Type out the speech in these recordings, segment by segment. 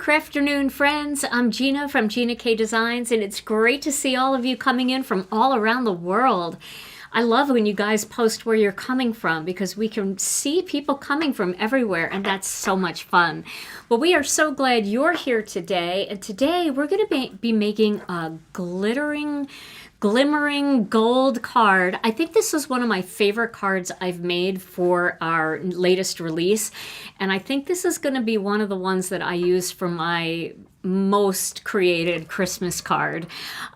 Crafternoon friends, I'm Gina from Gina K Designs, and it's great to see all of you coming in from all around the world. I love when you guys post where you're coming from because we can see people coming from everywhere, and that's so much fun. Well, we are so glad you're here today, and today we're going to be making a glimmering gold card. I think this is one of my favorite cards I've made for our latest release, and I think this is going to be one of the ones that I use for my most created Christmas card.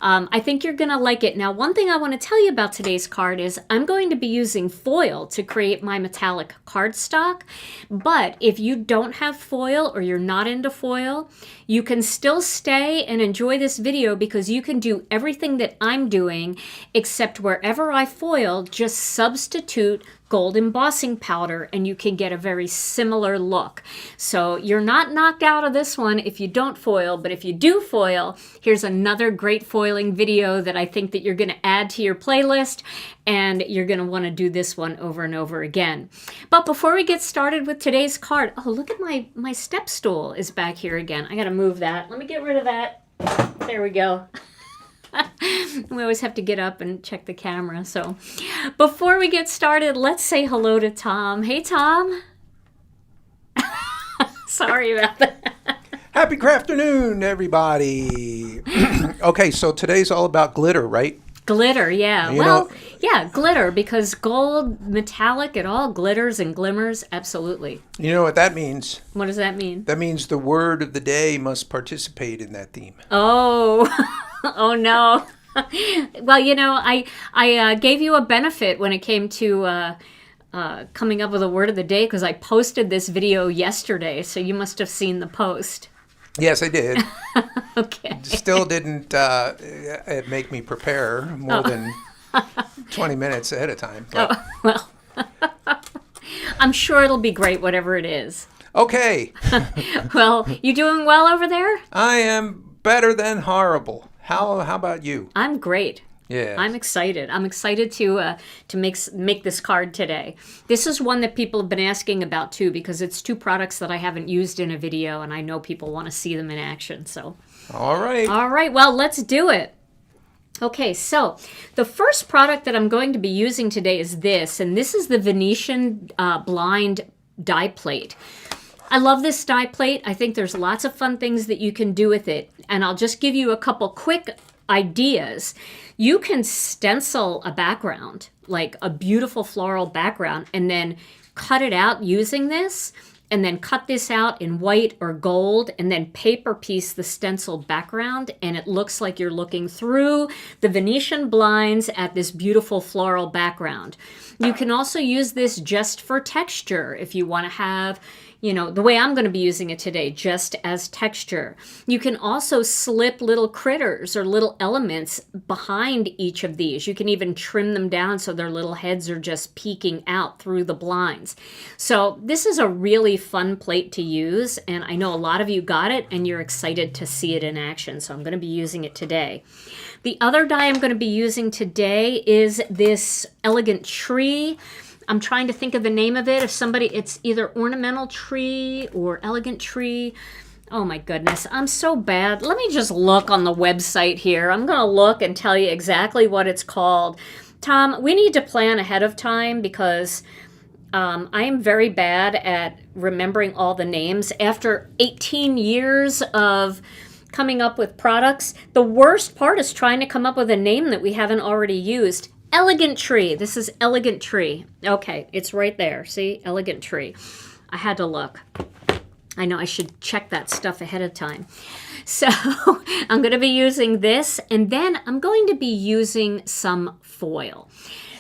I think you're going to like it. Now, one thing I want to tell you about today's card is I'm going to be using foil to create my metallic cardstock, but if you don't have foil or you're not into foil, you can still stay and enjoy this video because you can do everything that I'm doing, except wherever I foil, just substitute gold embossing powder and you can get a very similar look. So you're not knocked out of this one if you don't foil, but if you do foil, here's another great foiling video that I think that you're going to add to your playlist, and you're going to want to do this one over and over again. But before we get started with today's card, oh, look at my step stool is back here again. I got to move that. Let me get rid of that. There we go. We always have to get up and check the camera. So before we get started, let's say hello to Tom. Hey, Tom. Sorry about that. Happy Crafternoon, everybody. Okay, so today's all about glitter, right? Glitter, yeah. Yeah, glitter, because gold, metallic, it all glitters and glimmers. Absolutely. You know what that means? What does that mean? That means the word of the day must participate in that theme. Oh, oh no. Well, you know, I gave you a benefit when it came to coming up with a word of the day because I posted this video yesterday, so you must have seen the post. Yes, I did. Okay. Still didn't make me prepare more than 20 minutes ahead of time. But. Oh, well, I'm sure it'll be great, whatever it is. Okay. Well, you doing well over there? I am better than horrible. How about you? I'm great. Yeah. I'm excited. I'm excited to make this card today. This is one that people have been asking about too because it's two products that I haven't used in a video and I know people want to see them in action. So. All right. All right. Well, let's do it. Okay, so the first product that I'm going to be using today is this, and this is the Venetian Blind die plate. I love this die plate. I think there's lots of fun things that you can do with it, and I'll just give you a couple quick ideas. You can stencil a background, like a beautiful floral background, and then cut it out using this, and then cut this out in white or gold, and then paper piece the stenciled background, and it looks like you're looking through the Venetian blinds at this beautiful floral background. You can also use this just for texture if you want to have, you know, the way I'm going to be using it today, just as texture. You can also slip little critters or little elements behind each of these. You can even trim them down so their little heads are just peeking out through the blinds. So this is a really fun plate to use, and I know a lot of you got it and you're excited to see it in action, so I'm going to be using it today. The other die I'm going to be using today is this elegant tree. I'm trying to think of the name of it. It's either ornamental tree or elegant tree. Oh my goodness, I'm so bad. Let me just look on the website here. I'm going to look and tell you exactly what it's called. Tom, we need to plan ahead of time because I am very bad at remembering all the names. After 18 years of coming up with products, the worst part is trying to come up with a name that we haven't already used. Elegant tree. This is elegant tree. Okay, it's right there. See? Elegant tree. I had to look. I know I should check that stuff ahead of time. So I'm going to be using this, and then I'm going to be using some foil.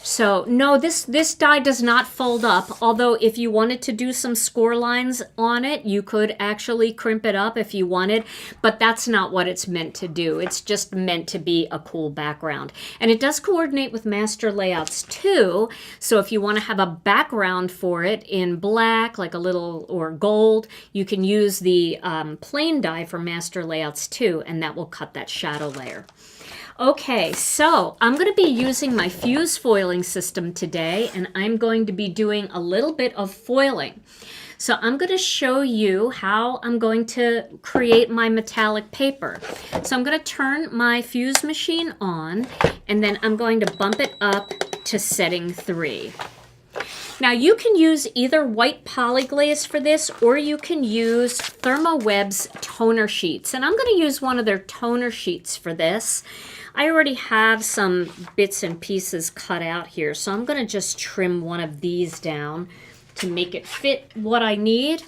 So no, this die does not fold up, although if you wanted to do some score lines on it, you could actually crimp it up if you wanted, but that's not what it's meant to do. It's just meant to be a cool background. And it does coordinate with master layouts too, so if you want to have a background for it in black, like a little, or gold, you can use the plain die for master layouts too, and that will cut that shadow layer. Okay, so I'm going to be using my fuse foiling system today, and I'm going to be doing a little bit of foiling. So I'm going to show you how I'm going to create my metallic paper. So I'm going to turn my fuse machine on, and then I'm going to bump it up to setting 3. Now you can use either white Poly-Glaze for this, or you can use ThermoWeb's toner sheets. And I'm going to use one of their toner sheets for this. I already have some bits and pieces cut out here, so I'm going to just trim one of these down to make it fit what I need.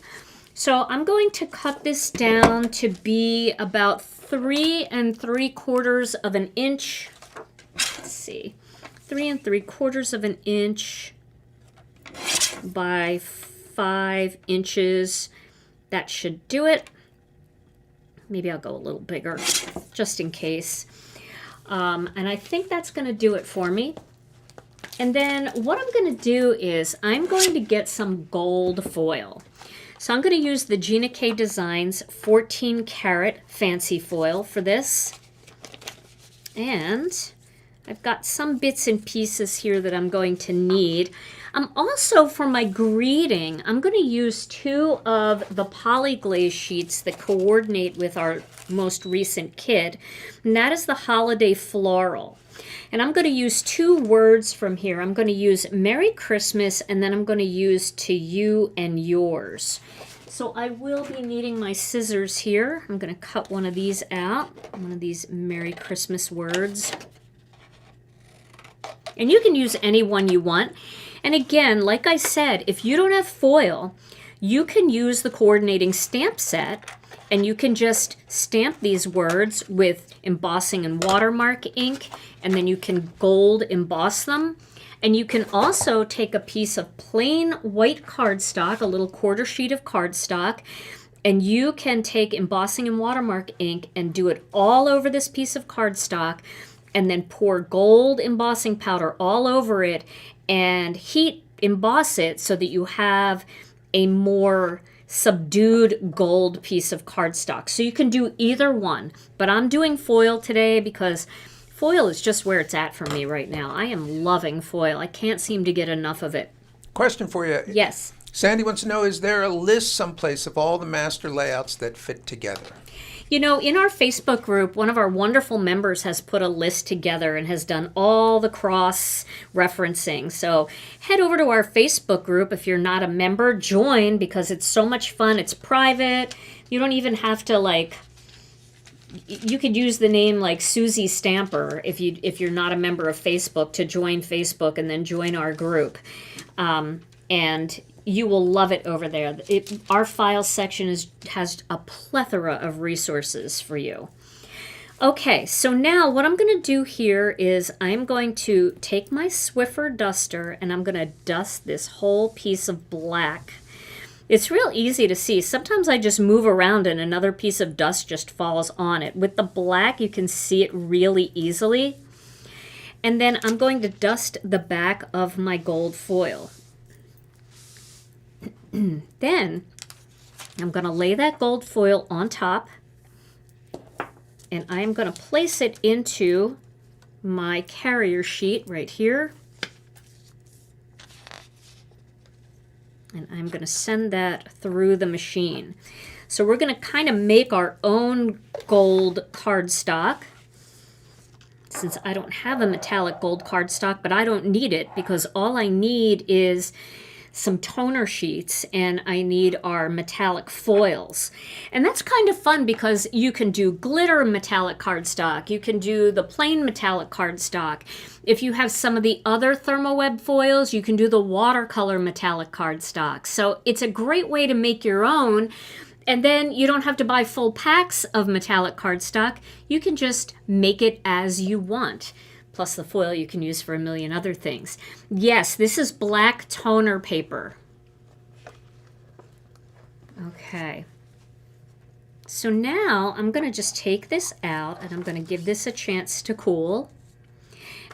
So I'm going to cut this down to be about 3 3/4 of an inch. Let's see, 3 3/4 of an inch by 5 inches. That should do it. Maybe I'll go a little bigger just in case. And I think that's going to do it for me. And then what I'm going to do is I'm going to get some gold foil. So I'm going to use the Gina K Designs 14 karat fancy foil for this. And I've got some bits and pieces here that I'm going to need. Also, for my greeting, I'm going to use 2 of the Poly-Glaze sheets that coordinate with our most recent kit, and that is the Holiday Floral. And I'm going to use 2 words from here. I'm going to use Merry Christmas, and then I'm going to use to you and yours. So I will be needing my scissors here. I'm going to cut one of these out, one of these Merry Christmas words. And you can use any one you want. And again, like I said, if you don't have foil, you can use the coordinating stamp set, and you can just stamp these words with embossing and watermark ink, and then you can gold emboss them. And you can also take a piece of plain white cardstock, a little quarter sheet of cardstock, and you can take embossing and watermark ink and do it all over this piece of cardstock, and then pour gold embossing powder all over it and heat emboss it so that you have a more subdued gold piece of cardstock. So you can do either one, but I'm doing foil today because foil is just where it's at for me right now. I am loving foil. I can't seem to get enough of it. Question for you. Yes. Sandy wants to know, is there a list someplace of all the master layouts that fit together? You know, in our Facebook group, one of our wonderful members has put a list together and has done all the cross-referencing. So head over to our Facebook group. If you're not a member, join, because it's so much fun. It's private. You don't even have to, you could use the name like Susie Stamper if you're not a member of Facebook to join Facebook and then join our group. And you will love it over there. Our files section has a plethora of resources for you. Okay, so now what I'm going to do here is I'm going to take my Swiffer duster and I'm going to dust this whole piece of black. It's real easy to see. Sometimes I just move around and another piece of dust just falls on it. With the black, you can see it really easily. And then I'm going to dust the back of my gold foil. Then I'm going to lay that gold foil on top, and I'm going to place it into my carrier sheet right here. And I'm going to send that through the machine. So we're going to kind of make our own gold cardstock. Since I don't have a metallic gold cardstock, but I don't need it because all I need is some toner sheets and I need our metallic foils. And that's kind of fun because you can do glitter metallic cardstock. You can do the plain metallic cardstock. If you have some of the other ThermoWeb foils, you can do the watercolor metallic cardstock. So it's a great way to make your own. And then you don't have to buy full packs of metallic cardstock. You can just make it as you want. Plus the foil you can use for a million other things. Yes, this is black toner paper. Okay. So now I'm going to just take this out and I'm going to give this a chance to cool.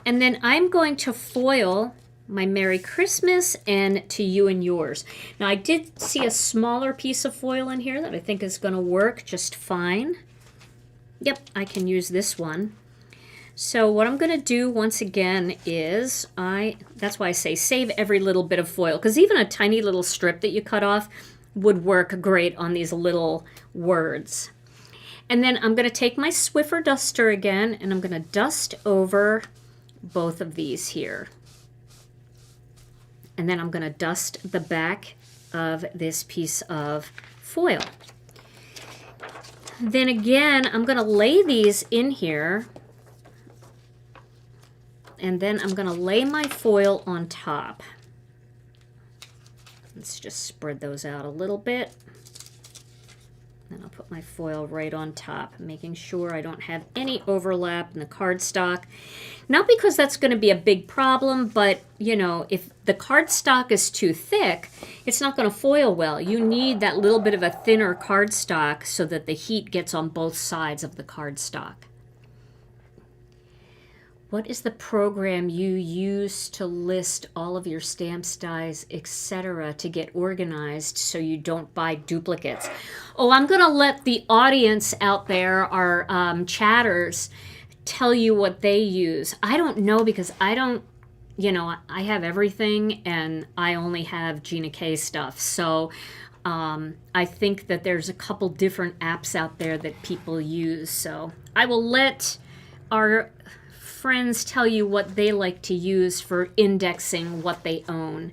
And then I'm going to foil my Merry Christmas and to you and yours. Now I did see a smaller piece of foil in here that I think is going to work just fine. Yep, I can use this one. So what I'm going to do once again is, that's why I say save every little bit of foil, because even a tiny little strip that you cut off would work great on these little words. And then I'm going to take my Swiffer duster again, and I'm going to dust over both of these here. And then I'm going to dust the back of this piece of foil. Then again, I'm going to lay these in here, and then I'm going to lay my foil on top. Let's just spread those out a little bit. Then I'll put my foil right on top, making sure I don't have any overlap in the cardstock. Not because that's going to be a big problem, but, you know, if the cardstock is too thick, it's not going to foil well. You need that little bit of a thinner cardstock so that the heat gets on both sides of the cardstock. What is the program you use to list all of your stamps, dies, etc. to get organized so you don't buy duplicates? Oh, I'm going to let the audience out there, our chatters, tell you what they use. I don't know because I don't, you know, I have everything and I only have Gina K stuff. So I think that there's a couple different apps out there that people use. So I will let our friends tell you what they like to use for indexing what they own.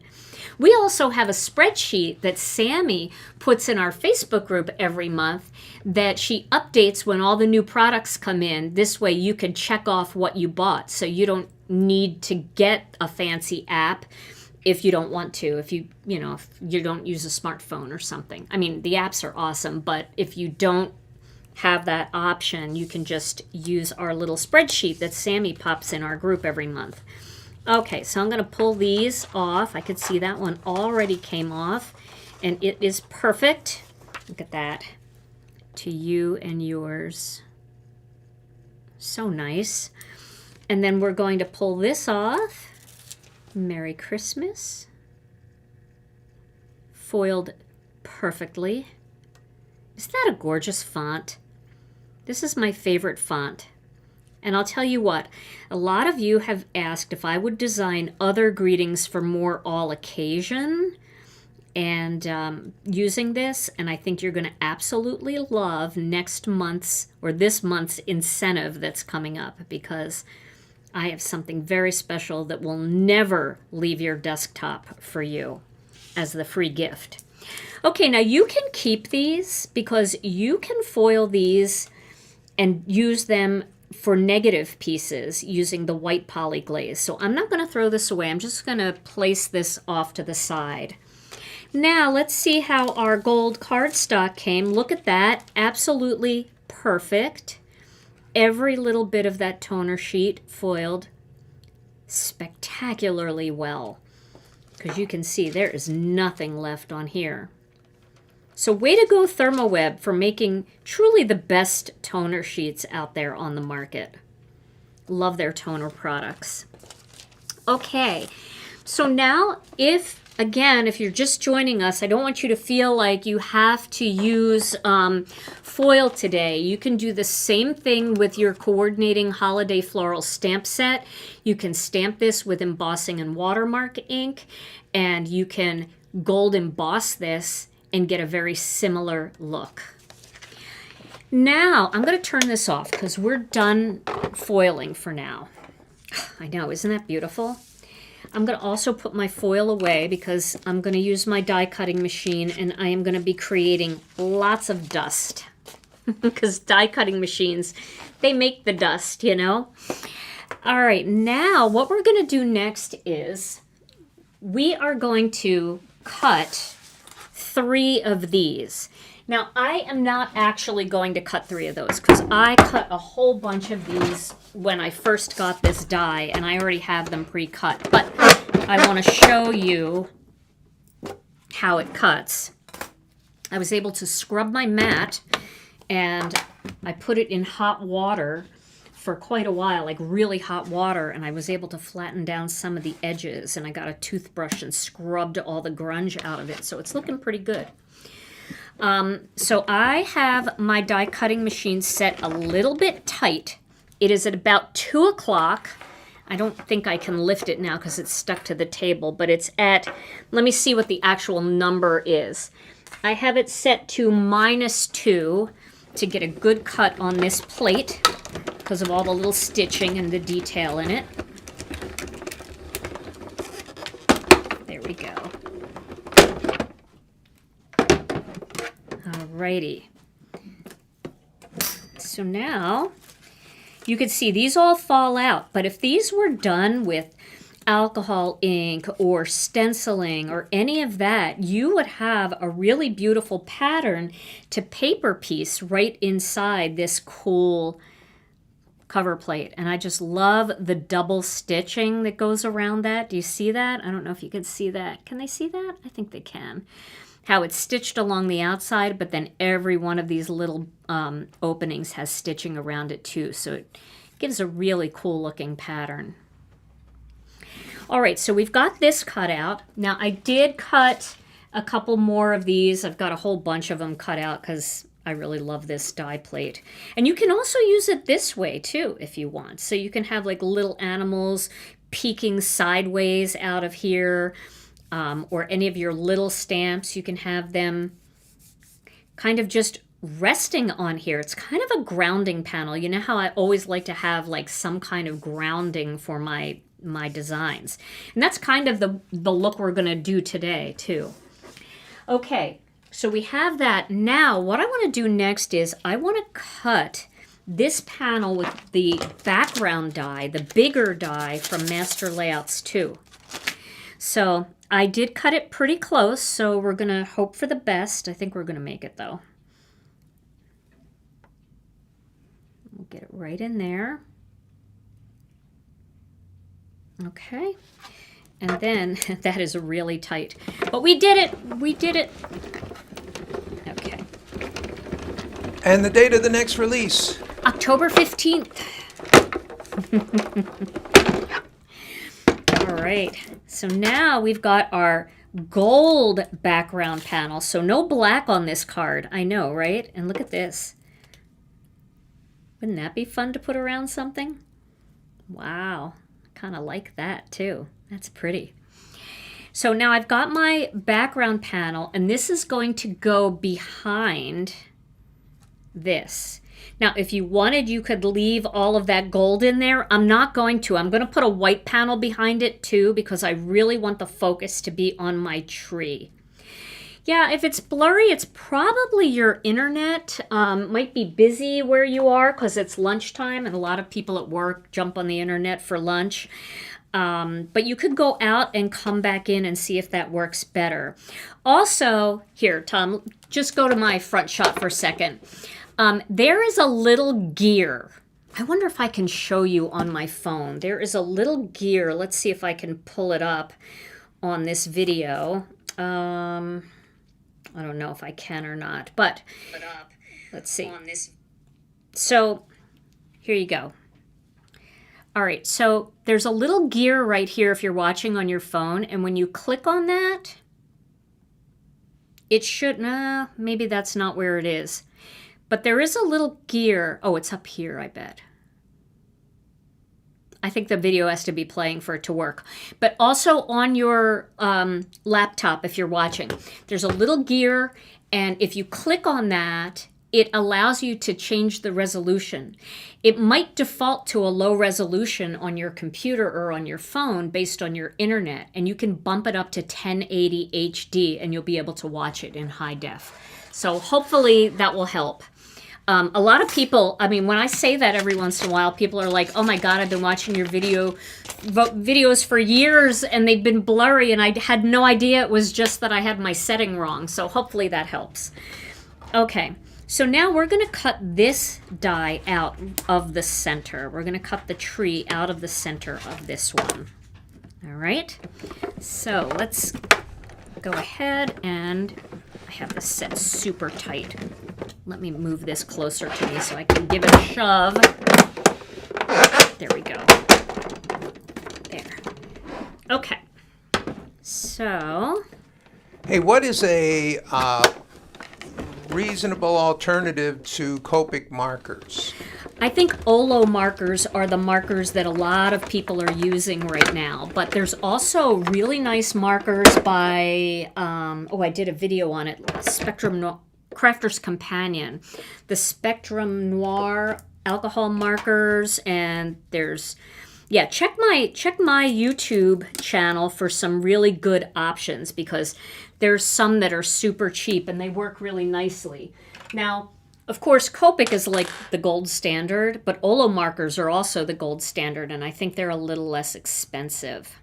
We also have a spreadsheet that Sammy puts in our Facebook group every month that she updates when all the new products come in. This way you can check off what you bought, so you don't need to get a fancy app if you don't want to, if you don't use a smartphone or something. I mean, the apps are awesome, but if you don't have that option, you can just use our little spreadsheet that Sammy pops in our group every month. Okay, so I'm going to pull these off. I could see that one already came off, and it is perfect. Look at that. To you and yours. So nice. And then we're going to pull this off. Merry Christmas. Foiled perfectly. Isn't that a gorgeous font? This is my favorite font. And I'll tell you what, a lot of you have asked if I would design other greetings for more all occasion and using this, and I think you're going to absolutely love next month's or this month's incentive that's coming up, because I have something very special that will never leave your desktop for you as the free gift. Okay, now you can keep these because you can foil these and use them for negative pieces using the white poly glaze. So I'm not going to throw this away. I'm just going to place this off to the side. Now let's see how our gold cardstock came. Look at that. Absolutely perfect. Every little bit of that toner sheet foiled spectacularly well, because you can see there is nothing left on here. So way to go, ThermoWeb, for making truly the best toner sheets out there on the market. Love their toner products. Okay, so now if you're just joining us, I don't want you to feel like you have to use foil today. You can do the same thing with your coordinating holiday floral stamp set. You can stamp this with embossing and watermark ink, and you can gold emboss this and get a very similar look. Now, I'm going to turn this off because we're done foiling for now. I know, isn't that beautiful? I'm going to also put my foil away because I'm going to use my die cutting machine, and I am going to be creating lots of dust because die cutting machines, they make the dust, you know? All right, now what we're going to do next is we are going to cut 3 of these. Now, I am not actually going to cut 3 of those because I cut a whole bunch of these when I first got this die, and I already have them pre-cut. But I want to show you how it cuts. I was able to scrub my mat, and I put it in hot water for quite a while, like really hot water, and I was able to flatten down some of the edges, and I got a toothbrush and scrubbed all the grunge out of it, so it's looking pretty good. So I have my die cutting machine set a little bit tight. It is at about 2 o'clock. I don't think I can lift it now because it's stuck to the table, but it's at, let me see what the actual number is. I have it set to -2 to get a good cut on this plate because of all the little stitching and the detail in it. There we go. Alrighty. So now you can see these all fall out, but if these were done with alcohol ink or stenciling or any of that, you would have a really beautiful pattern to paper piece right inside this cool cover plate. And I just love the double stitching that goes around that. Do you see that? I don't know if you can see that. Can they see that? I think they can. How it's stitched along the outside, but then every one of these little openings has stitching around it too. So it gives a really cool looking pattern. All right, so we've got this cut out. Now I did cut a couple more of these. I've got a whole bunch of them cut out because I really love this die plate. And you can also use it this way too if you want. So you can have like little animals peeking sideways out of here, or any of your little stamps. You can have them kind of just resting on here. It's kind of a grounding panel. You know how I always like to have like some kind of grounding for my designs. And that's kind of the look we're going to do today too. Okay, so we have that. Now what I want to do next is I want to cut this panel with the background die, the bigger die from Master Layouts 2. So I did cut it pretty close, so we're going to hope for the best. I think we're going to make it though. We'll get it right in there. Okay, and then that is really tight, but we did it. We did it. Okay. And the date of the next release? October 15th. All right, so now we've got our gold background panel. So no black on this card. I know, right? And look at this. Wouldn't that be fun to put around something? Wow. Kind of like that too. That's pretty. So now I've got my background panel, and this is going to go behind this. Now, if you wanted, you could leave all of that gold in there. I'm not going to. I'm going to put a white panel behind it too because I really want the focus to be on my tree. Yeah, if it's blurry, it's probably your internet. Might be busy where you are because it's lunchtime and a lot of people at work jump on the internet for lunch. But you could go out and come back in and see if that works better. Also, here, Tom, just go to my front shot for a second. There is a little gear. I wonder if I can show you on my phone. There is a little gear. Let's see if I can pull it up on this video. I don't know if I can or not, but let's see. So here you go. All right, so there's a little gear right here if you're watching on your phone, and when you click on that, it should, maybe that's not where it is. But there is a little gear. Oh, it's up here, I bet. I think the video has to be playing for it to work. But also on your laptop, if you're watching, there's a little gear, and if you click on that, it allows you to change the resolution. It might default to a low resolution on your computer or on your phone based on your internet, and you can bump it up to 1080 HD, and you'll be able to watch it in high def. So hopefully that will help. A lot of people, I mean, when I say that every once in a while, people are like, oh my God, I've been watching your videos for years and they've been blurry and I had no idea it was just that I had my setting wrong. So hopefully that helps. Okay, so now we're going to cut this die out of the center. We're going to cut the tree out of the center of this one. All right, so let's go ahead, and I have this set super tight. Let me move this closer to me so I can give it a shove. There we go. There. Okay. So. Hey, what is a reasonable alternative to Copic markers? I think Olo markers are the markers that a lot of people are using right now, but there's also really nice markers by, oh, I did a video on it, Spectrum Noir, Crafter's Companion, the Spectrum Noir alcohol markers, and there's, yeah, check my YouTube channel for some really good options, because there's some that are super cheap and they work really nicely. Now, of course, Copic is like the gold standard, but Olo markers are also the gold standard, and I think they're a little less expensive.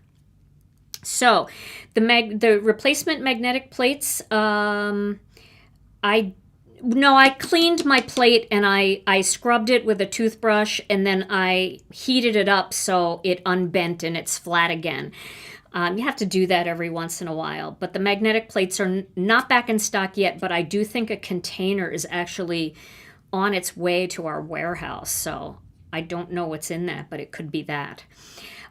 So, the replacement magnetic plates, I cleaned my plate and I scrubbed it with a toothbrush, and then I heated it up so it unbent and it's flat again. You have to do that every once in a while. But the magnetic plates are not back in stock yet, but I do think a container is actually on its way to our warehouse. So I don't know what's in that, but it could be that.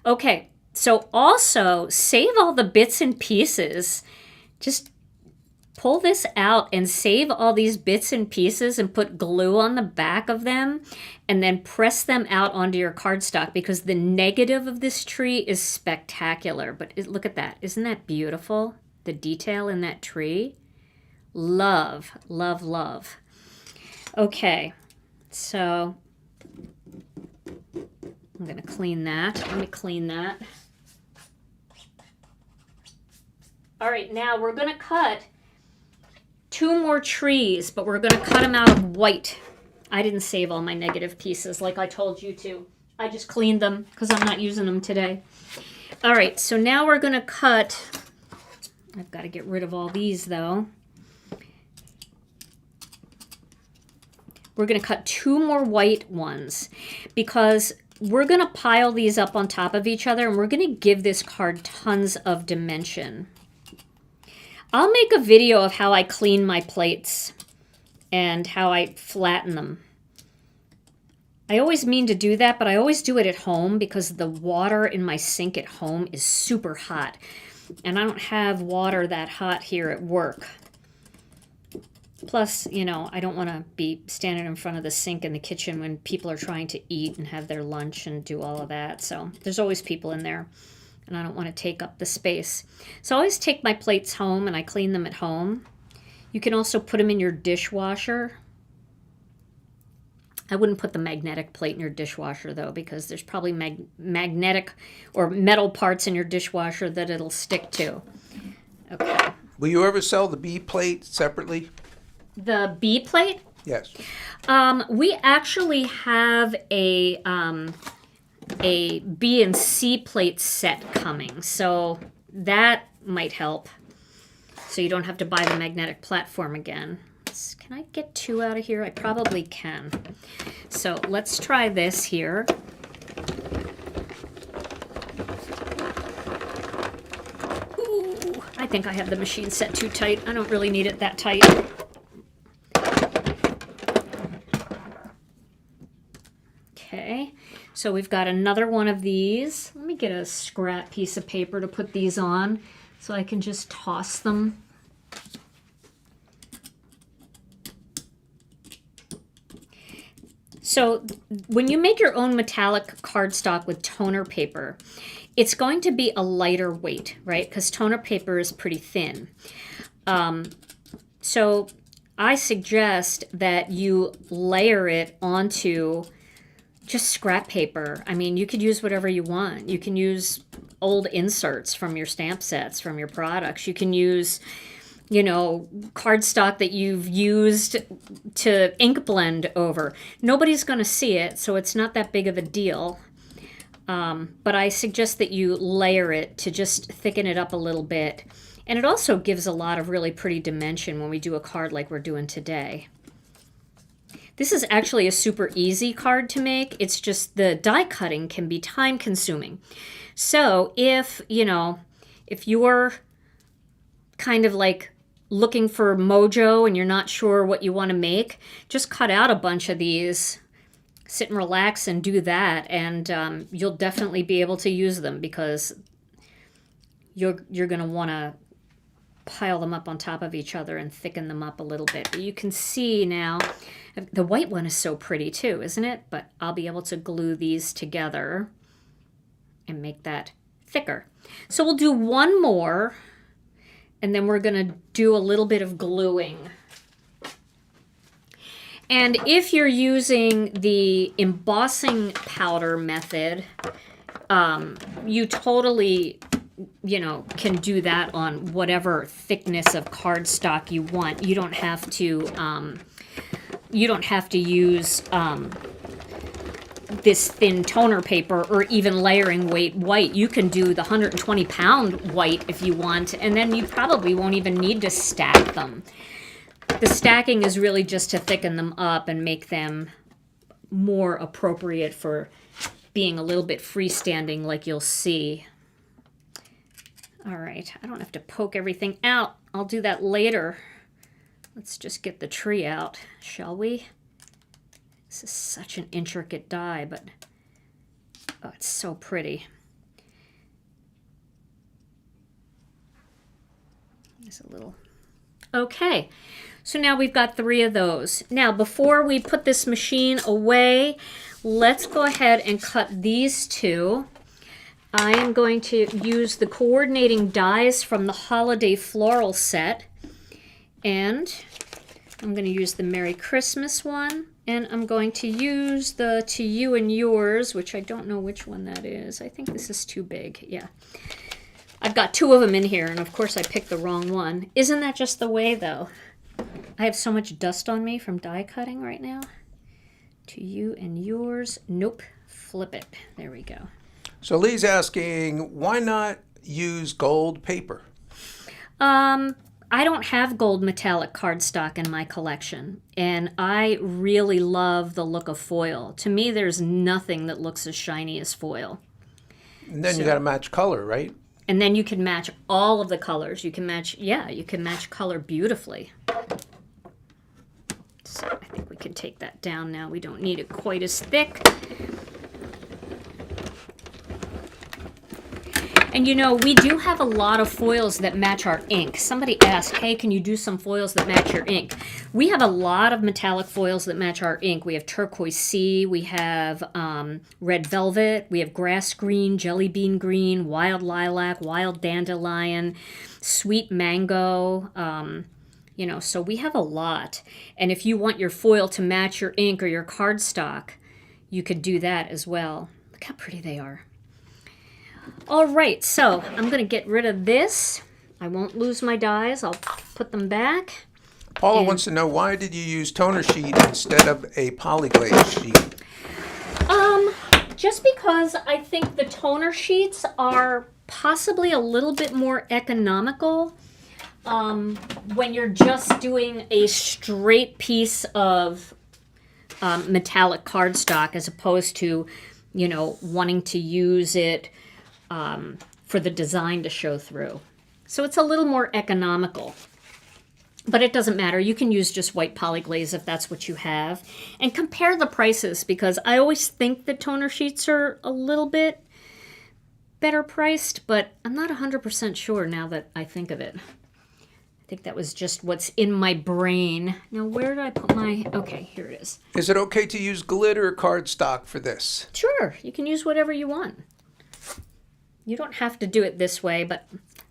Okay, so also save all the bits and pieces. Just pull this out and save all these bits and pieces and put glue on the back of them, and then press them out onto your cardstock, because the negative of this tree is spectacular. But look at that. Isn't that beautiful? The detail in that tree. Love, love, love. Okay, so I'm going to clean that. Let me clean that. All right, now we're going to cut 2 more trees, but we're going to cut them out of white. I didn't save all my negative pieces like I told you to. I just cleaned them because I'm not using them today. All right, so now we're going to cut. I've got to get rid of all these, though. We're going to cut 2 more white ones, because we're going to pile these up on top of each other, and we're going to give this card tons of dimension. I'll make a video of how I clean my plates and how I flatten them. I always mean to do that, but I always do it at home because the water in my sink at home is super hot. And I don't have water that hot here at work. Plus, you know, I don't want to be standing in front of the sink in the kitchen when people are trying to eat and have their lunch and do all of that. So there's always people in there, and I don't want to take up the space. So I always take my plates home and I clean them at home. You can also put them in your dishwasher. I wouldn't put the magnetic plate in your dishwasher, though, because there's probably magnetic or metal parts in your dishwasher that it'll stick to. Okay. Will you ever sell the B plate separately? The B plate? Yes. We actually have a B and C plate set coming, so that might help. So you don't have to buy the magnetic platform again. Can I get 2 out of here? I probably can. So let's try this here. Ooh, I think I have the machine set too tight. I don't really need it that tight. Okay, so we've got another one of these. Let me get a scrap piece of paper to put these on so I can just toss them. So when you make your own metallic cardstock with toner paper, it's going to be a lighter weight, right? Because toner paper is pretty thin. So I suggest that you layer it onto just scrap paper. I mean, you could use whatever you want. You can use old inserts from your stamp sets, from your products. You can use, you know, cardstock that you've used to ink blend over. Nobody's going to see it, so it's not that big of a deal. But I suggest that you layer it to just thicken it up a little bit. And it also gives a lot of really pretty dimension when we do a card like we're doing today. This is actually a super easy card to make. It's just the die cutting can be time consuming. So if, you know, if you're kind of like looking for mojo and you're not sure what you want to make, just cut out a bunch of these, sit and relax and do that, and you'll definitely be able to use them, because you're going to want to pile them up on top of each other and thicken them up a little bit. But you can see now The white one is so pretty too, isn't it? But I'll be able to glue these together and make that thicker. So we'll do one more, and then we're going to do a little bit of gluing. And if you're using the embossing powder method, you totally, can do that on whatever thickness of cardstock you want. You don't have to use this thin toner paper or even layering weight white. You can do the 120-pound white if you want, and then you probably won't even need to stack them. The stacking is really just to thicken them up and make them more appropriate for being a little bit freestanding, like you'll see. All right, I don't have to poke everything out. I'll do that later. Let's just get the tree out, shall we? This is such an intricate die, but oh, it's so pretty. There's a little... Okay, so now we've got 3 of those. Now, before we put this machine away, let's go ahead and cut these 2. I am going to use the coordinating dies from the Holiday Floral set. And I'm going to use the Merry Christmas one. And I'm going to use the To You and Yours, which I don't know which one that is. I think this is too big. Yeah. I've got 2 of them in here, and of course I picked the wrong one. Isn't that just the way, though? I have so much dust on me from die cutting right now. To You and Yours. Nope. Flip it. There we go. So Lee's asking, why not use gold paper? I don't have gold metallic cardstock in my collection, and I really love the look of foil. To me, there's nothing that looks as shiny as foil. And then you got to match color, right? And then you can match all of the colors. You can match, you can match color beautifully. So I think we can take that down now. We don't need it quite as thick. And we do have a lot of foils that match our ink. Somebody asked, hey, can you do some foils that match your ink? We have a lot of metallic foils that match our ink. We have turquoise sea, we have red velvet, we have grass green, jelly bean green, wild lilac, wild dandelion, sweet mango, so we have a lot. And if you want your foil to match your ink or your cardstock, you could do that as well. Look how pretty they are. All right, so I'm going to get rid of this. I won't lose my dies. I'll put them back. Paula wants to know, why did you use toner sheet instead of a Poly-Glaze sheet? Just because I think the toner sheets are possibly a little bit more economical when you're just doing a straight piece of metallic cardstock, as opposed to, wanting to use it for the design to show through. So it's a little more economical. But it doesn't matter. You can use just white Poly-Glaze if that's what you have. And compare the prices, because I always think that toner sheets are a little bit better priced, but I'm not 100% sure now that I think of it. I think that was just what's in my brain. Now, where did I put my... Okay, here it is. Is it okay to use glitter cardstock for this? Sure. You can use whatever you want. You don't have to do it this way, but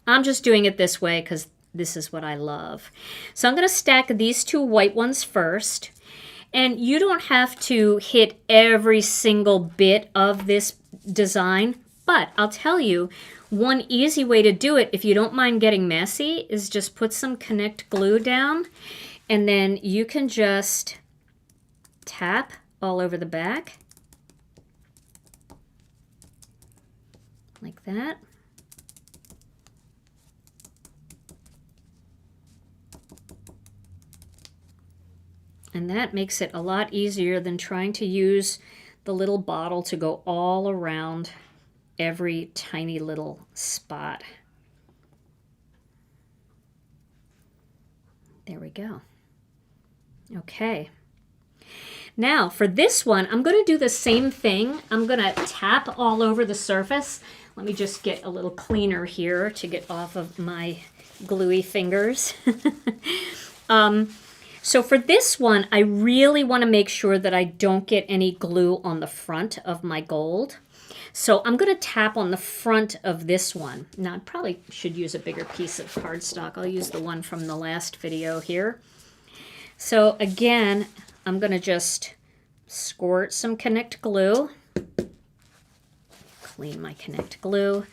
I'm just doing it this way because this is what I love. So I'm going to stack these 2 white ones first. And you don't have to hit every single bit of this design, but I'll tell you, one easy way to do it, if you don't mind getting messy, is just put some Connect glue down, and then you can just tap all over the back. Like that. And that makes it a lot easier than trying to use the little bottle to go all around every tiny little spot. There we go. Okay. Now for this one, I'm going to do the same thing. I'm going to tap all over the surface. Let me just get a little cleaner here to get off of my gluey fingers. So for this one, I really want to make sure that I don't get any glue on the front of my gold. So I'm going to tap on the front of this one. Now I probably should use a bigger piece of cardstock. I'll use the one from the last video here. So again, I'm going to just squirt some Connect glue. Clean my Connect glue.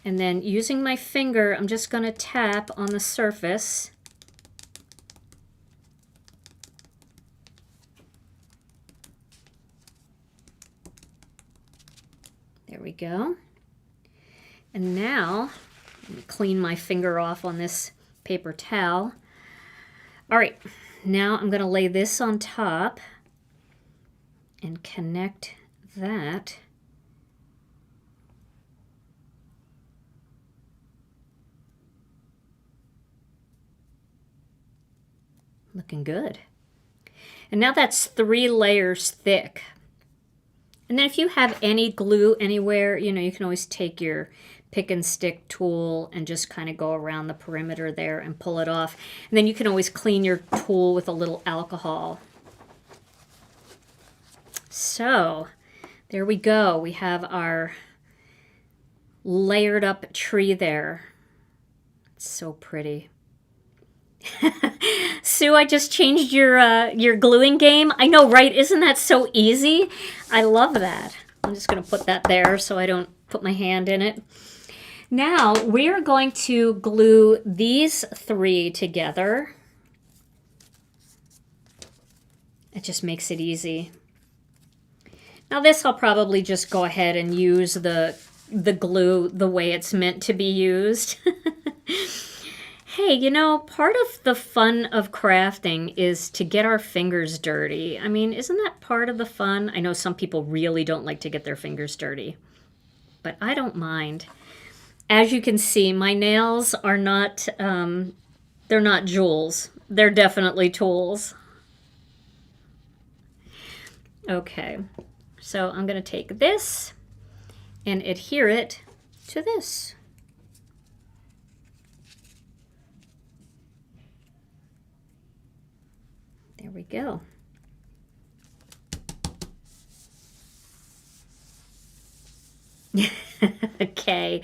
And then using my finger, I'm just going to tap on the surface. There we go. And now, let me clean my finger off on this paper towel. All right, now I'm going to lay this on top and connect that. Looking good. And now that's 3 layers thick. And then if you have any glue anywhere, you know, you can always take your pick and stick tool and just kind of go around the perimeter there and pull it off. And then you can always clean your tool with a little alcohol. So there we go. We have our layered up tree there. It's so pretty. Sue, I just changed your gluing game. I know, right? Isn't that so easy? I love that. I'm just going to put that there so I don't put my hand in it. Now, we're going to glue these 3 together. It just makes it easy. Now, this I'll probably just go ahead and use the glue the way it's meant to be used. Hey, you know, part of the fun of crafting is to get our fingers dirty. I mean, isn't that part of the fun? I know some people really don't like to get their fingers dirty, but I don't mind. As you can see, my nails are not, they're not jewels. They're definitely tools. Okay, so I'm going to take this and adhere it to this. There we go. Okay.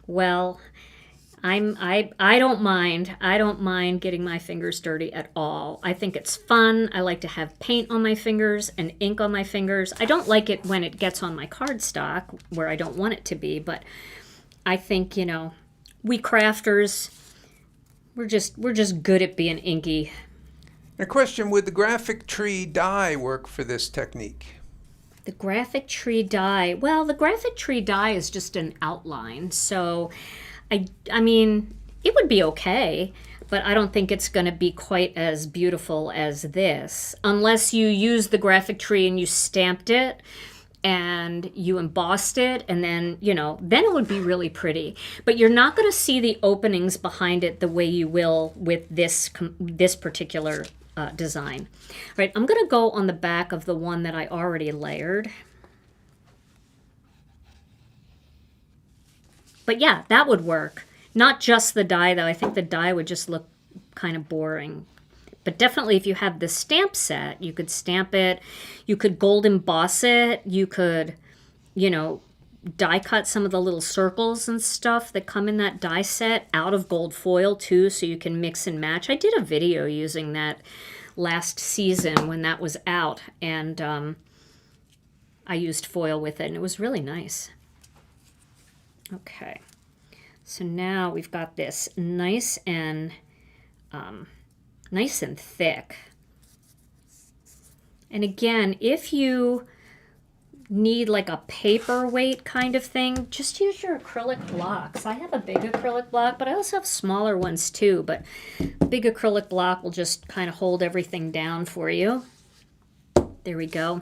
Well, I don't mind. I don't mind getting my fingers dirty at all. I think it's fun. I like to have paint on my fingers and ink on my fingers. I don't like it when it gets on my cardstock where I don't want it to be, but I think, you know, we crafters, we're just good at being inky. A question, would the graphic tree die work for this technique? The graphic tree die. Well, the graphic tree die is just an outline. So, I mean, it would be okay, but I don't think it's going to be quite as beautiful as this. Unless you use the graphic tree and you stamped it and you embossed it, and then, you know, then it would be really pretty. But you're not going to see the openings behind it the way you will with this particular design. All right, I'm going to go on the back of the one that I already layered. But yeah, that would work. Not just the die, though. I think the die would just look kind of boring. But definitely if you have the stamp set, you could stamp it, you could gold emboss it, you could, you know, die cut some of the little circles and stuff that come in that die set out of gold foil too, so you can mix and match. I did a video using that last season when that was out, and I used foil with it, and it was really nice. Okay, so now we've got this nice and thick. And again, if you need like a paperweight kind of thing, just use your acrylic blocks. I have a big acrylic block, but I also have smaller ones too, but a big acrylic block will just kind of hold everything down for you. There we go.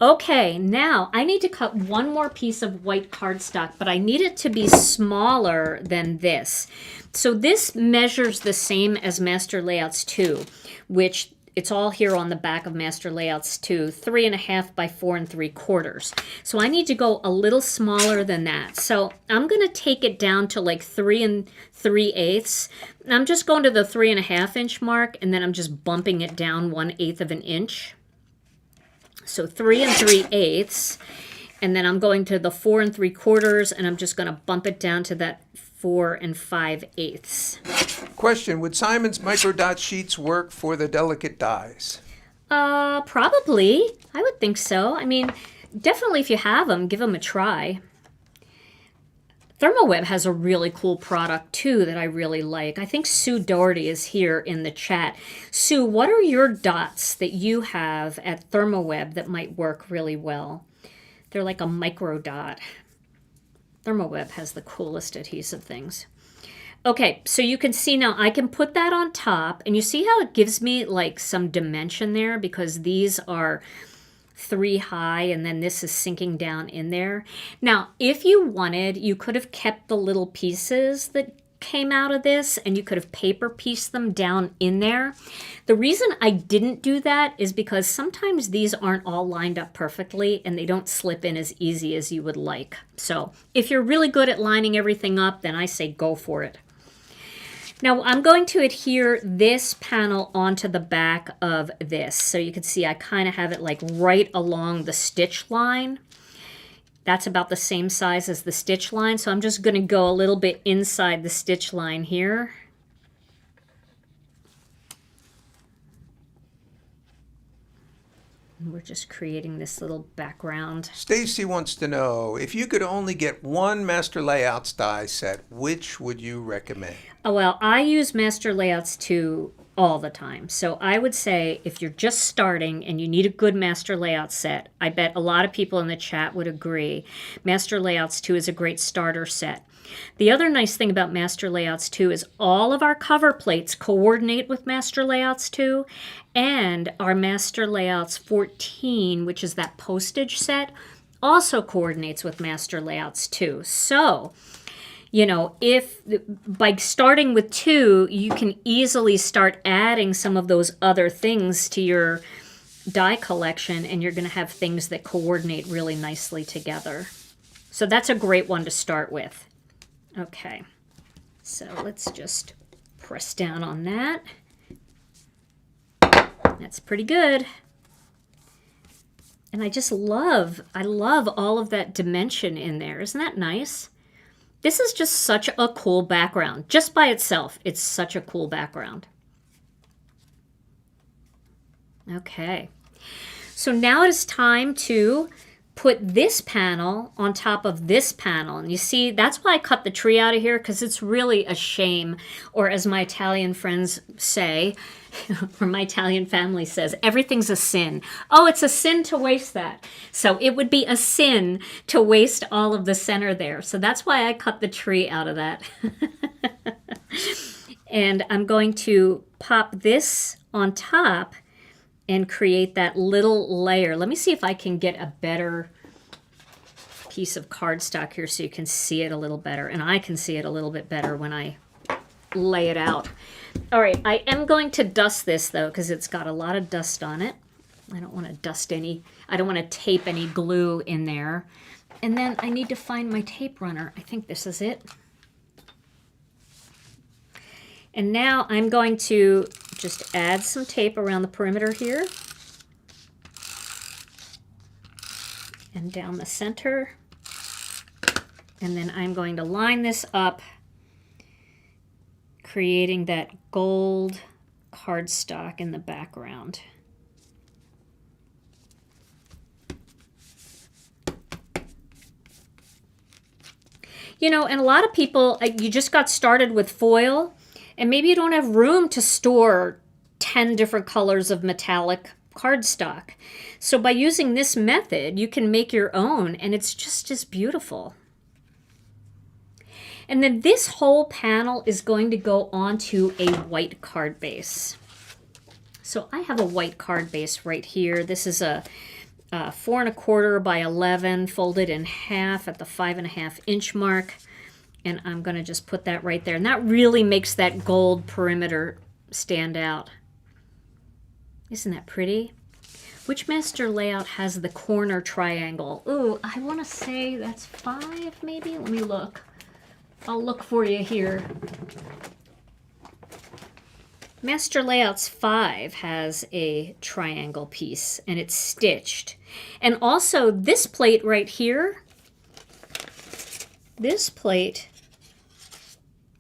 Okay, now I need to cut one more piece of white cardstock, but I need it to be smaller than this. So this measures the same as Master Layouts 2, which it's all here on the back of Master Layouts 2, 3.5 by 4 3/4. So I need to go a little smaller than that. So I'm going to take it down to like 3 3/8. And I'm just going to the 3.5 inch mark, and then I'm just bumping it down 1/8 of an inch. So 3 3/8, and then I'm going to the 4 3/4, and I'm just going to bump it down to that 4 5/8. Question, would Simon's micro dot sheets work for the delicate dyes? Probably. I would think so. I mean, definitely if you have them, give them a try. ThermoWeb has a really cool product too that I really like. I think Sue Doherty is here in the chat. Sue, what are your dots that you have at ThermoWeb that might work really well? They're like a micro dot. ThermoWeb has the coolest adhesive things. Okay, so you can see now I can put that on top, and you see how it gives me like some dimension there because these are 3 high and then this is sinking down in there. Now, if you wanted, you could have kept the little pieces that came out of this and you could have paper pieced them down in there. The reason I didn't do that is because sometimes these aren't all lined up perfectly and they don't slip in as easy as you would like. So if you're really good at lining everything up, then I say go for it. Now I'm going to adhere this panel onto the back of this. So you can see I kind of have it like right along the stitch line. That's about the same size as the stitch line. So I'm just going to go a little bit inside the stitch line here. And we're just creating this little background. Stacy wants to know, if you could only get one Master Layouts die set, which would you recommend? Oh, well, I use Master Layouts 2 all the time. So I would say if you're just starting and you need a good Master Layout set, I bet a lot of people in the chat would agree. Master Layouts 2 is a great starter set. The other nice thing about Master Layouts 2 is all of our cover plates coordinate with Master Layouts 2, and our Master Layouts 14, which is that postage set, also coordinates with Master Layouts 2. So, you know, if by starting with 2, you can easily start adding some of those other things to your die collection, and you're going to have things that coordinate really nicely together. So that's a great one to start with. Okay, so let's just press down on that. That's pretty good. And I love all of that dimension in there. Isn't that nice? This is just such a cool background. Just by itself, it's such a cool background. Okay, so now it is time to put this panel on top of this panel. And you see, that's why I cut the tree out of here, because it's really a shame, or as my Italian friends say, or my Italian family says, everything's a sin. Oh, it's a sin to waste that. So it would be a sin to waste all of the center there. So that's why I cut the tree out of that. And I'm going to pop this on top and create that little layer. Let me see if I can get a better piece of cardstock here so you can see it a little better. And I can see it a little bit better when I lay it out. All right, I am going to dust this though, because it's got a lot of dust on it. I don't want to dust any, I don't want to tape any glue in there. And then I need to find my tape runner. I think this is it. And now I'm going to just add some tape around the perimeter here. And down the center. And then I'm going to line this up, creating that gold cardstock in the background. You know, and a lot of people, you just got started with foil, and maybe you don't have room to store 10 different colors of metallic cardstock. So by using this method, you can make your own, and it's just as beautiful. And then this whole panel is going to go onto a white card base. So I have a white card base right here. This is a 4 1/4 by 11 folded in half at the 5.5 inch mark. And I'm going to just put that right there. And that really makes that gold perimeter stand out. Isn't that pretty? Which master layout has the corner triangle? Ooh, I want to say that's 5 maybe. Let me look. I'll look for you here. Master Layouts 5 has a triangle piece, and it's stitched. And also this plate right here, this plate,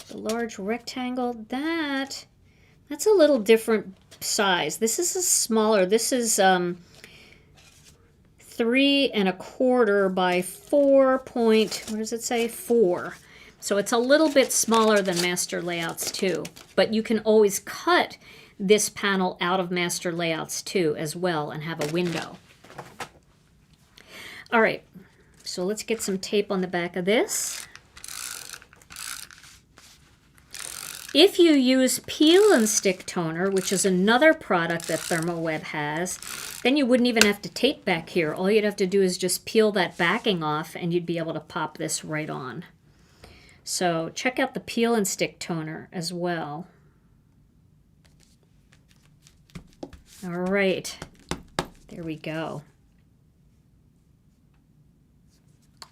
the large rectangle, that's a little different size. This is a smaller. This is 3¼ by 4 point, what does it say? 4. So it's a little bit smaller than Master Layouts 2, but you can always cut this panel out of Master Layouts 2 as well and have a window. All right, so let's get some tape on the back of this. If you use peel and stick toner, which is another product that ThermoWeb has, then you wouldn't even have to tape back here. All you'd have to do is just peel that backing off and you'd be able to pop this right on. So check out the peel and stick toner as well. All right, there we go.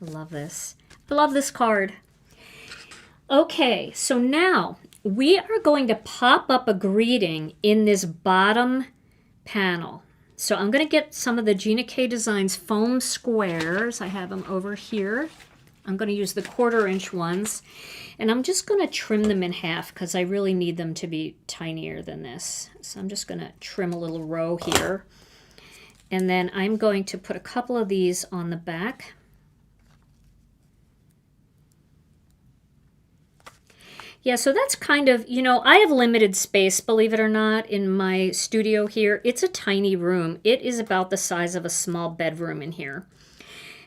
I love this. I love this card. Okay, so now we are going to pop up a greeting in this bottom panel. So I'm going to get some of the Gina K Designs foam squares. I have them over here. I'm going to use the 1/4 inch ones, and I'm just going to trim them in half because I really need them to be tinier than this. So I'm just going to trim a little row here, and then I'm going to put a couple of these on the back. Yeah, so that's kind of, you know, I have limited space, believe it or not, in my studio here. It's a tiny room. It is about the size of a small bedroom in here.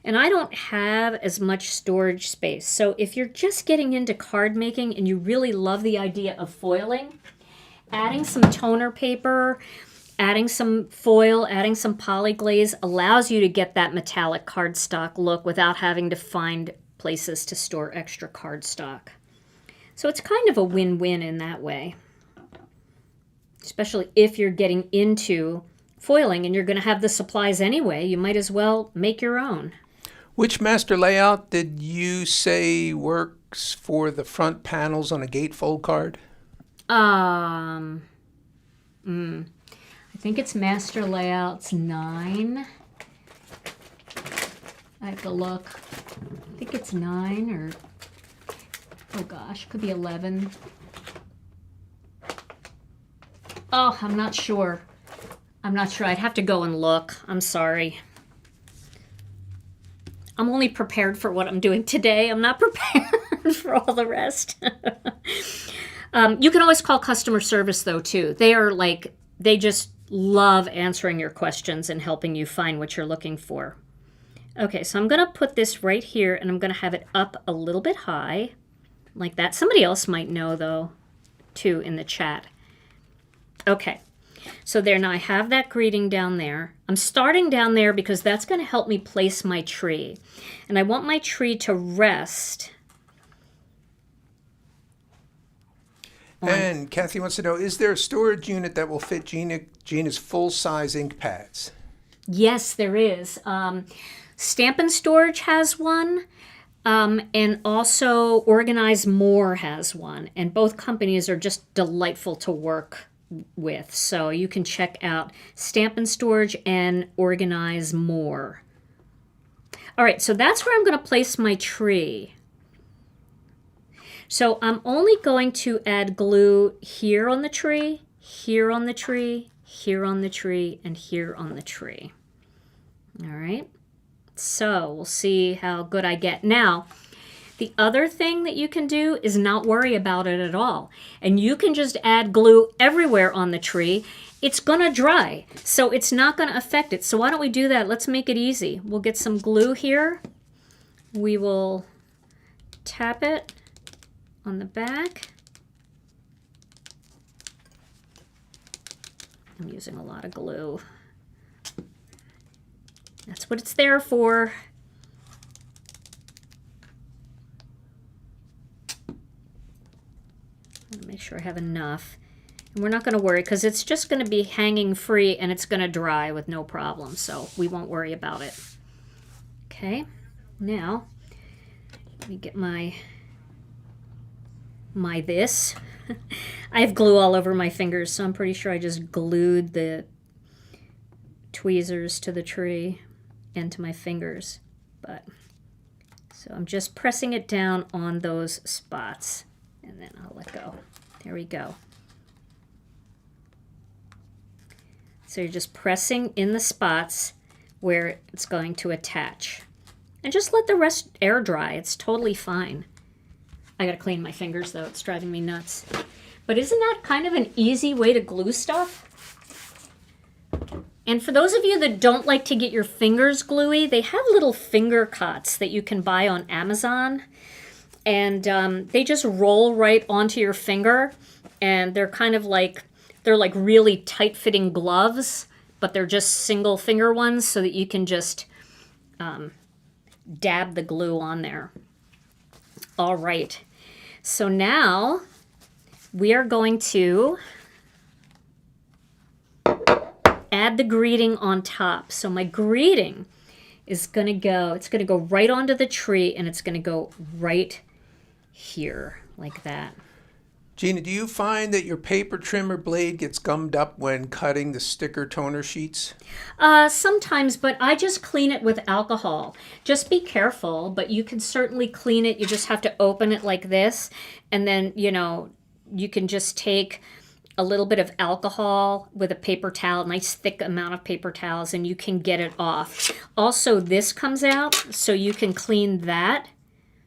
And I don't have as much storage space. So if you're just getting into card making and you really love the idea of foiling, adding some toner paper, adding some foil, adding some Poly-Glaze allows you to get that metallic cardstock look without having to find places to store extra cardstock. So it's kind of a win-win in that way, especially if you're getting into foiling and you're going to have the supplies anyway. You might as well make your own. Which master layout did you say works for the front panels on a gatefold card? I think it's Master Layouts 9. I have to look. I think it's 9 or, oh gosh, could be 11. Oh, I'm not sure. I'm not sure. I'd have to go and look. I'm sorry. I'm only prepared for what I'm doing today. I'm not prepared for all the rest. You can always call customer service though too. They are like, they just love answering your questions and helping you find what you're looking for. Okay, so I'm going to put this right here and I'm going to have it up a little bit high like that. Somebody else might know though too in the chat. Okay. So there, now I have that greeting down there. I'm starting down there because that's going to help me place my tree. And I want my tree to rest. And Kathy wants to know, is there a storage unit that will fit Gina's full-size ink pads? Yes, there is. Stampin' Storage has one. And also Organize More has one. And both companies are just delightful to work with. So you can check out Stampin' Storage and Organize More. All right, so that's where I'm going to place my tree. So I'm only going to add glue here on the tree, here on the tree, here on the tree, and here on the tree. All right, so we'll see how good I get. Now, the other thing that you can do is not worry about it at all. And you can just add glue everywhere on the tree. It's going to dry, so it's not going to affect it. So why don't we do that? Let's make it easy. We'll get some glue here. We will tap it on the back. I'm using a lot of glue. That's what it's there for. Make sure I have enough. And we're not going to worry because it's just going to be hanging free and it's going to dry with no problem. So we won't worry about it. Okay, now let me get my this. I have glue all over my fingers, so I'm pretty sure I just glued the tweezers to the tree and to my fingers. But so I'm just pressing it down on those spots and then I'll let go. There we go. So you're just pressing in the spots where it's going to attach. And just let the rest air dry. It's totally fine. I gotta clean my fingers though, it's driving me nuts. But isn't that kind of an easy way to glue stuff? And for those of you that don't like to get your fingers gluey, they have little finger cots that you can buy on Amazon. And they just roll right onto your finger. And they're kind of like, they're like really tight-fitting gloves, but they're just single finger ones so that you can just dab the glue on there. All right. So now we are going to add the greeting on top. So my greeting is going to go, it's going to go right onto the tree and it's going to go right here like that. Gina, do you find that your paper trimmer blade gets gummed up when cutting the sticker toner sheets? Sometimes, but I just clean it with alcohol. Just be careful, but you can certainly clean it. You just have to open it like this, and then, you know, you can just take a little bit of alcohol with a paper towel, nice thick amount of paper towels, and you can get it off. Also, this comes out, so you can clean that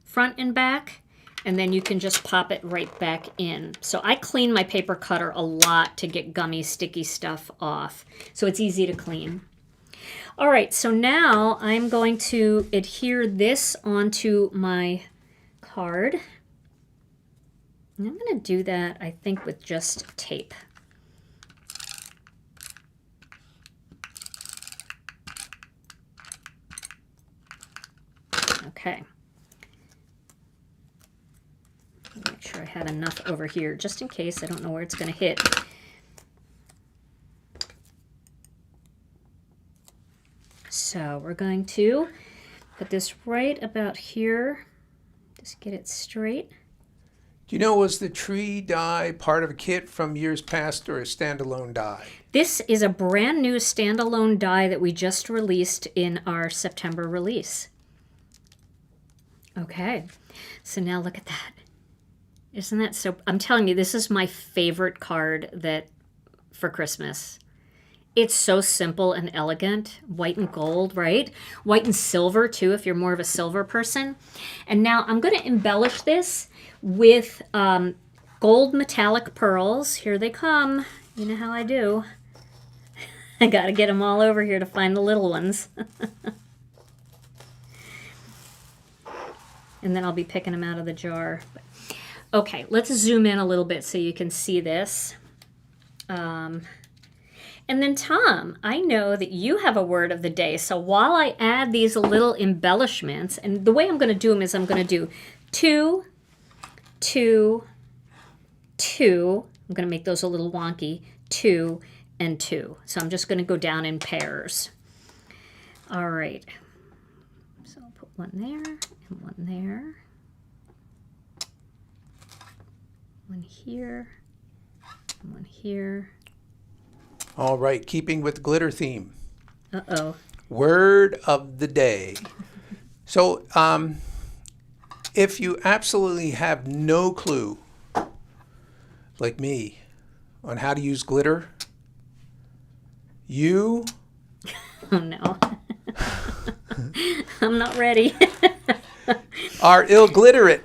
front and back. And then you can just pop it right back in. So I clean my paper cutter a lot to get gummy, sticky stuff off. So it's easy to clean. All right, so now I'm going to adhere this onto my card. And I'm going to do that, I think, with just tape. Okay. Make sure I have enough over here, just in case. I don't know where it's going to hit. So we're going to put this right about here. Just get it straight. Do you know, was the tree die part of a kit from years past or a standalone die? This is a brand new standalone die that we just released in our September release. Okay, so now look at that. Isn't that so? I'm telling you, this is my favorite card that for Christmas. It's so simple and elegant. White and gold, right? White and silver, too, if you're more of a silver person. And now I'm going to embellish this with gold metallic pearls. Here they come. You know how I do. I got to get them all over here to find the little ones. And then I'll be picking them out of the jar. Okay, let's zoom in a little bit so you can see this. And then Tom, I know that you have a word of the day. So while I add these little embellishments, and the way I'm going to do them is I'm going to do 2, 2, 2. I'm going to make those a little wonky. 2 and 2. So I'm just going to go down in pairs. All right. So I'll put one there and one there. One here, and one here. All right, keeping with the glitter theme. Uh-oh. Word of the day. So, if you absolutely have no clue, like me, on how to use glitter, you... Oh, no. I'm not ready. are illiterate.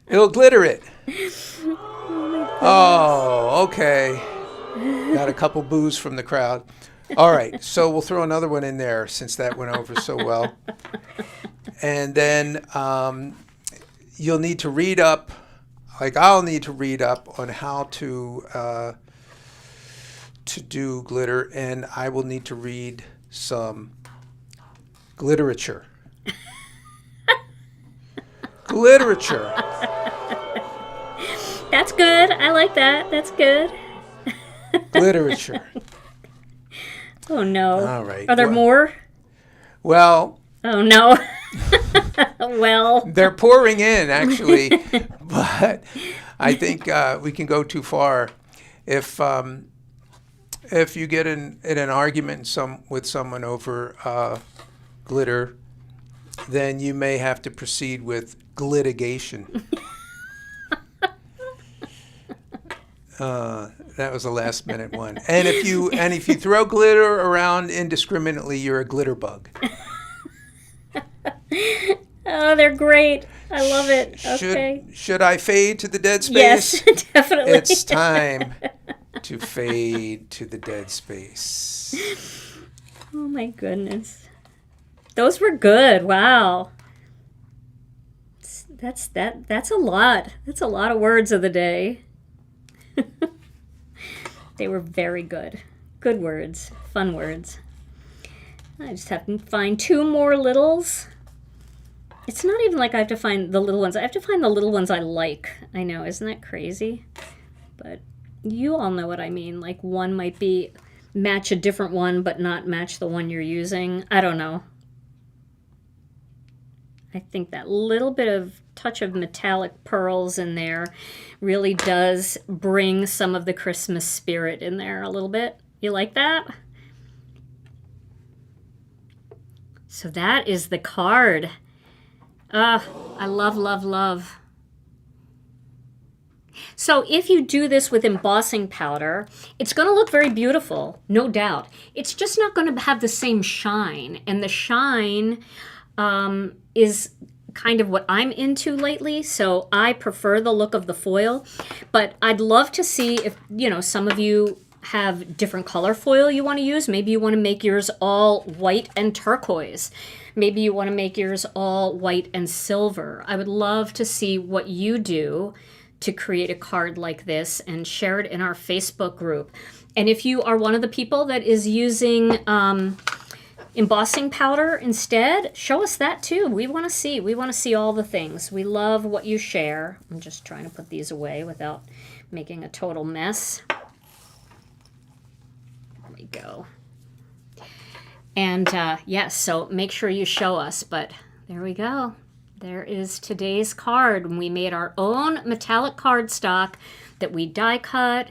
Illiterate. Oh, okay. Got a couple boos from the crowd. All right, so we'll throw another one in there since that went over so well. And then you'll need to read up, like I'll need to read up on how to do glitter, and I will need to read some gliterature. That's good. I like that. That's good. Gliterature. Oh, no. All right. Are there more? Well. Oh, no. Well. They're pouring in, actually. But I think we can go too far. If you get in an argument with someone over glitter, then you may have to proceed with litigation. That was a last minute one. And if you throw glitter around indiscriminately, you're a glitter bug. Oh, they're great. I love it. Okay. Should I fade to the dead space? Yes, definitely. It's time to fade to the dead space. Oh my goodness. Those were good. Wow. That's a lot. That's a lot of words of the day. They were very good. Good words. Fun words. I just have to find two more littles. It's not even like I have to find the little ones. I have to find the little ones I like. I know, isn't that crazy? But you all know what I mean. Like one might be match a different one, but not match the one you're using. I don't know. I think that little bit of touch of metallic pearls in there really does bring some of the Christmas spirit in there a little bit. You like that? So that is the card. I love, love, love. So if you do this with embossing powder, it's going to look very beautiful, no doubt. It's just not going to have the same shine. And the shine is kind of what I'm into lately. So I prefer the look of the foil. But I'd love to see if, some of you have different color foil you want to use. Maybe you want to make yours all white and turquoise. Maybe you want to make yours all white and silver. I would love to see what you do to create a card like this and share it in our Facebook group. And if you are one of the people that is using embossing powder instead, show us that too. We want to see all the things. We love what you share. I'm just trying to put these away without making a total mess. There we go. And yes, so make sure you show us. But there we go. There is today's card. We made our own metallic cardstock that we die cut,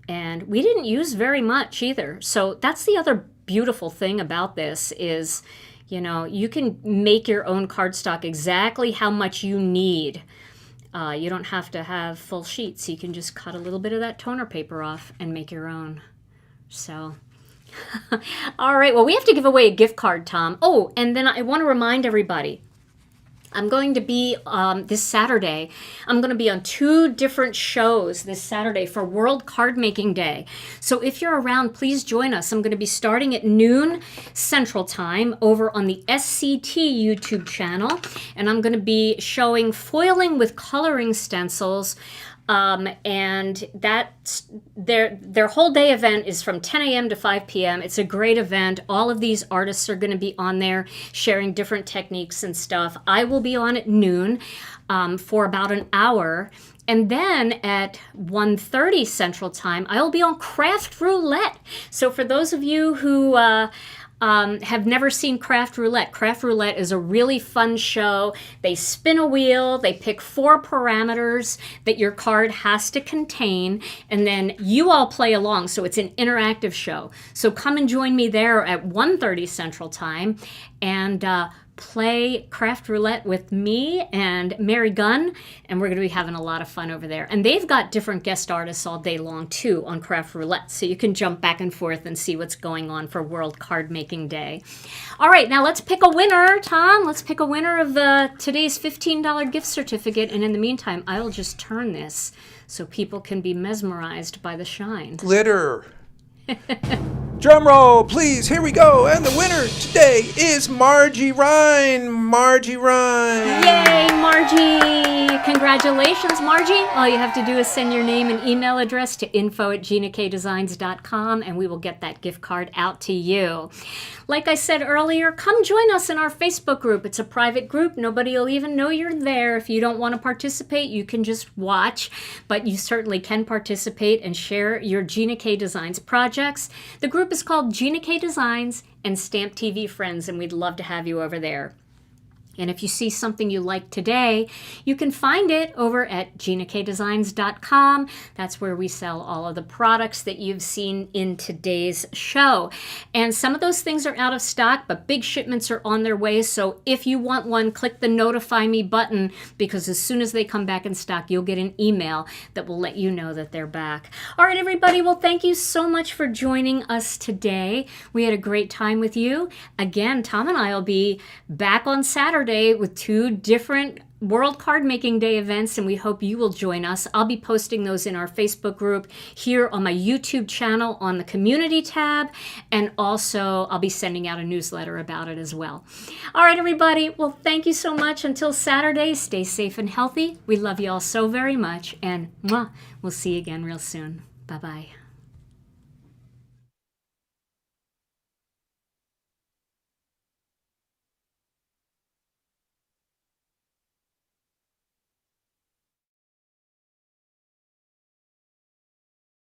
and we didn't use very much either. So that's the other beautiful thing about this is, you can make your own cardstock exactly how much you need. You don't have to have full sheets. You can just cut a little bit of that toner paper off and make your own. So, all right. Well, we have to give away a gift card, Tom. Oh, and then I want to remind everybody, I'm going to be, this Saturday, I'm going to be on 2 different shows this Saturday for World Card Making Day. So if you're around, please join us. I'm going to be starting at noon Central Time over on the SCT YouTube channel. And I'm going to be showing foiling with coloring stencils. And that's their whole day event is from 10 a.m. to 5 p.m. It's a great event. All of these artists are going to be on there sharing different techniques and stuff. I will be on at noon for about an hour. And then at 1:30 Central Time, I'll be on Craft Roulette. So for those of you who have never seen Craft Roulette is a really fun show. They spin a wheel, they pick 4 parameters that your card has to contain, and then you all play along. So it's an interactive show. So come and join me there at 1:30 Central Time and play Craft Roulette with me and Mary Gunn, and we're going to be having a lot of fun over there. And they've got different guest artists all day long too on Craft Roulette, so you can jump back and forth and see what's going on for World Card Making Day. All right, now let's pick a winner, Tom. Let's pick a winner of today's $15 gift certificate, and in the meantime, I'll just turn this so people can be mesmerized by the shine. Glitter. Drum roll, please. Here we go. And the winner today is Margie Ryne. Margie Ryne. Yay, Margie. Congratulations, Margie. All you have to do is send your name and email address to info@ginakdesigns.com and we will get that gift card out to you. Like I said earlier, come join us in our Facebook group. It's a private group. Nobody will even know you're there. If you don't want to participate, you can just watch, but you certainly can participate and share your Gina K Designs projects. The group is called Gina K Designs and Stamp TV Friends, and we'd love to have you over there. And if you see something you like today, you can find it over at ginakdesigns.com. That's where we sell all of the products that you've seen in today's show. And some of those things are out of stock, but big shipments are on their way. So if you want one, click the Notify Me button, because as soon as they come back in stock, you'll get an email that will let you know that they're back. All right, everybody. Well, thank you so much for joining us today. We had a great time with you. Again, Tom and I will be back on Saturday with 2 different World Card Making Day events, and we hope you will join us. I'll be posting those in our Facebook group, here on my YouTube channel on the community tab, and also I'll be sending out a newsletter about it as well. All right, everybody. Well, thank you so much. Until Saturday, stay safe and healthy. We love you all so very much, and we'll see you again real soon. Bye-bye.